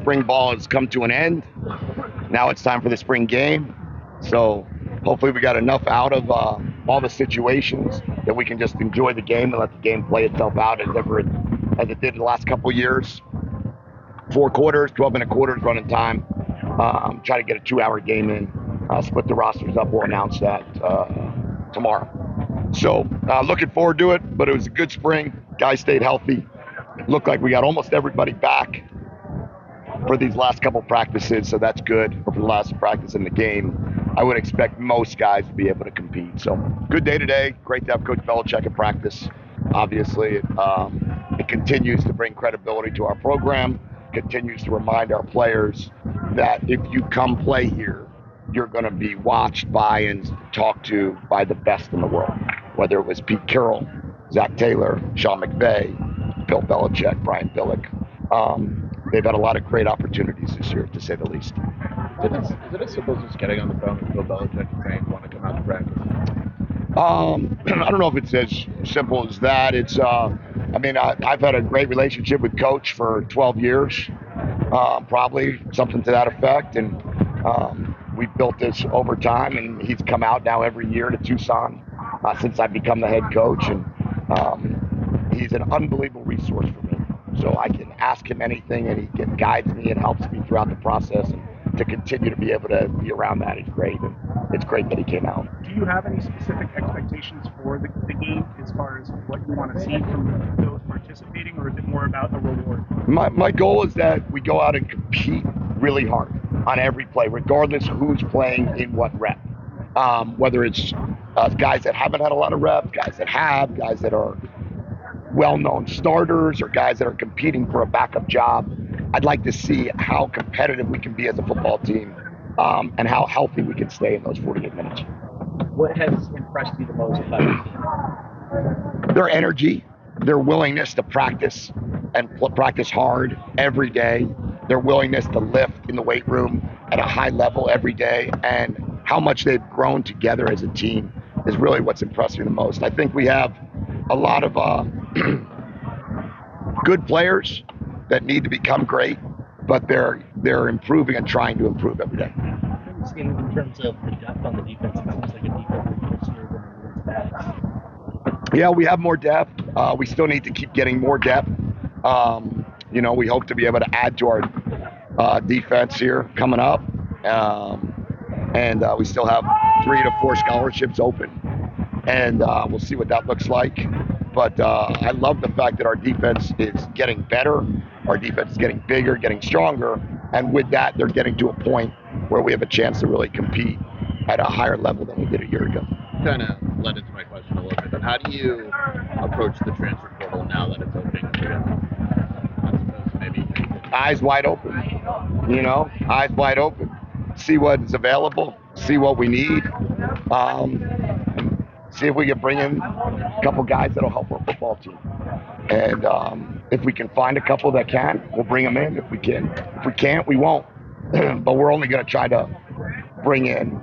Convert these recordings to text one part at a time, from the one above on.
spring ball has come to an end. Now it's time for the spring game. So hopefully we got enough out of all the situations that we can just enjoy the game and let the game play itself out as it did the last couple of years. 4 quarters, 12-minute quarters running time. Try to get a 2-hour game in. Split the rosters up. We'll announce that tomorrow. So looking forward to it, but it was a good spring. Guys stayed healthy. Looked like we got almost everybody back for these last couple practices, so that's good. For the last practice in the game, I would expect most guys to be able to compete. So good day today. Great to have Coach Belichick at practice. Obviously, it continues to bring credibility to our program, continues to remind our players that if you come play here, you're going to be watched by and talked to by the best in the world, whether it was Pete Carroll, Zach Taylor, Sean McVay, Bill Belichick, Brian Billick. They've had a lot of great opportunities this year, to say the least. Is it as simple as just getting on the phone with Bill Belichick and saying, want to come out to practice? I don't know if it's as simple as that. It's, I've had a great relationship with Coach for 12 years, probably something to that effect. And we've built this over time, and he's come out now every year to Tucson since I've become the head coach. And he's an unbelievable resource for me. So I can ask him anything, and he guides me and helps me throughout the process. And to continue to be able to be around that is great. And it's great that he came out. Do you have any specific expectations for the game as far as what you want to see from those participating, or is it more about the reward? My goal is that we go out and compete really hard on every play, regardless who's playing in what rep. Whether it's guys that haven't had a lot of reps, guys that have, guys that are well-known starters, or guys that are competing for a backup job. I'd like to see how competitive we can be as a football team, and how healthy we can stay in those 48 minutes. What has impressed you the most about the team? Their energy, their willingness to practice and practice hard every day, their willingness to lift in the weight room at a high level every day, and how much they've grown together as a team is really what's impressed me the most. I think we have a lot of good players that need to become great, but they're improving and trying to improve every day. In terms of the depth on the defense, it seems like a defense this year than it's past. Yeah, we have more depth. We still need to keep getting more depth. We hope to be able to add to our defense here coming up. And we still have 3 to 4 scholarships open. And we'll see what that looks like. But I love the fact that our defense is getting better. Our defense is getting bigger, getting stronger. And with that, they're getting to a point where we have a chance to really compete at a higher level than we did a year ago. Kind of led into my question a little bit, but how do you approach the transfer portal now that it's opening again? I suppose maybe eyes wide open, eyes wide open. See what's available, see what we need, see if we can bring in a couple guys that'll help our football team. And if we can find a couple that can, we'll bring them in. If we can't, we won't. But we're only going to try to bring in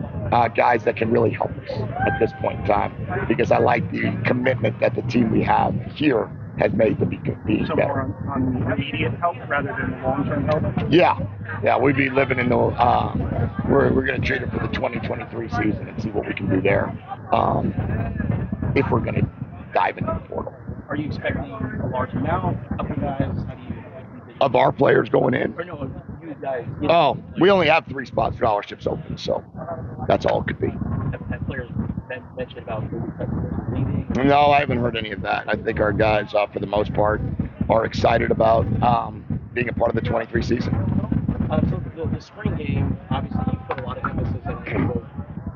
guys that can really help us at this point in time, because I like the commitment that the team we have here has made to be so better. More on the immediate help rather than the long-term help? Yeah, we'd be living in the, we're going to treat it for the 2023 season and see what we can do there, if we're going to dive into the portal. Are you expecting a large amount, a couple guys? How do you of our players going in? Or no, you guys. We only have 3 spot scholarships open, so that's all it could be. Have players mentioned about leaving? No, I haven't heard any of that. I think our guys, for the most part, are excited about being a part of the 23 season. So the spring game, obviously you put a lot of emphasis in both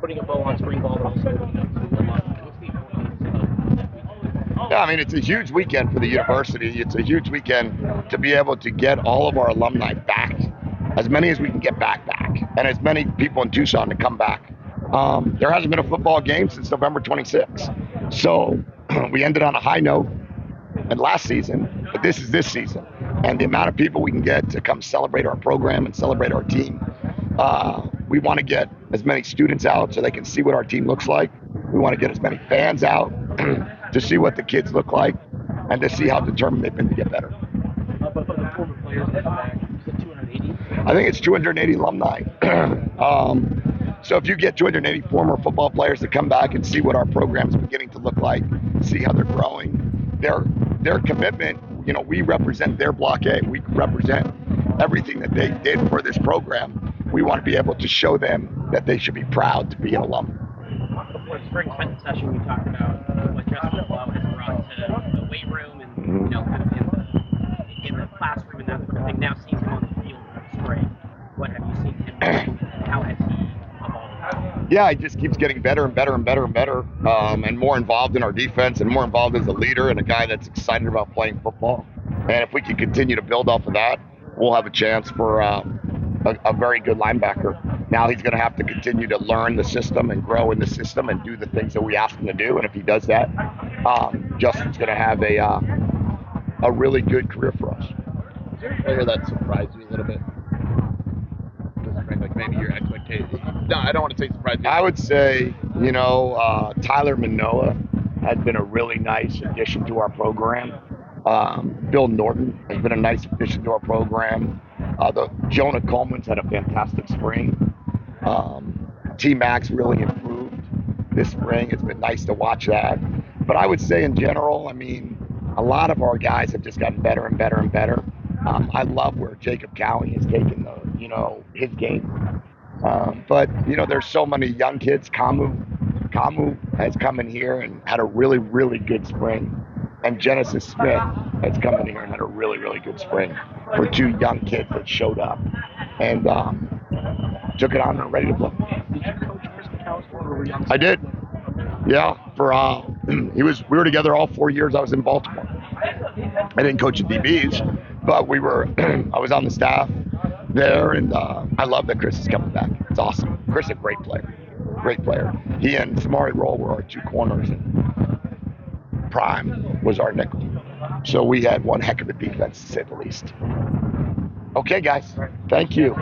putting a bow on spring ball, but also leading up to a lot. What's the importance of that week? Yeah, it's a huge weekend for the university. It's a huge weekend to be able to get all of our alumni back, as many as we can get back, and as many people in Tucson to come back. There hasn't been a football game since November 26th. So we ended on a high note and last season, but this is this season. And the amount of people we can get to come celebrate our program and celebrate our team, we want to get as many students out so they can see what our team looks like. We want to get as many fans out to see what the kids look like and to see how determined they've been to get better. But for the former players that come back, you said 280? I think it's 280 alumni. So if you get 280 former football players to come back and see what our program's beginning to look like, see how they're growing, their commitment, we represent their Block A. We represent everything that they did for this program. We want to be able to show them that they should be proud to be an alum. Before spring session, we talked about what Justin Lowe has brought to the weight room and kind of in the classroom and that sort of thing. Now seeing him on the field for the spring, what have you seen him do? And how has he evolved? Yeah, he just keeps getting better and better and better and better, and more involved in our defense and more involved as a leader and a guy that's excited about playing football. And if we can continue to build off of that, we'll have a chance for a very good linebacker. Now he's going to have to continue to learn the system and grow in the system and do the things that we ask him to do. And if he does that, Justin's going to have a really good career for us. Is there a player that surprised you a little bit? Like maybe your expectations. No, I don't want to say surprised you. I would say, Tyler Manoa has been a really nice addition to our program. Bill Norton has been a nice addition to our program. Jonah Coleman's had a fantastic spring. T-Max really improved this spring. It's been nice to watch that. But I would say in general, a lot of our guys have just gotten better and better and better. I love where Jacob Cowie has taken his game. But there's so many young kids. Kamu has come in here and had a really, really good spring. And Genesis Smith has come in here and had a really, really good spring for two young kids that showed up and took it on and are ready to play. Did you coach Chris McAllister or were you on the I did. Yeah, we were together all 4 years I was in Baltimore. I didn't coach the DBs, but I was on the staff there, and I love that Chris is coming back. It's awesome. Chris is a great player. He and Samari Roll were our two corners, and Prime was our nickel. So we had one heck of a defense, to say the least. Okay, guys. Thank you.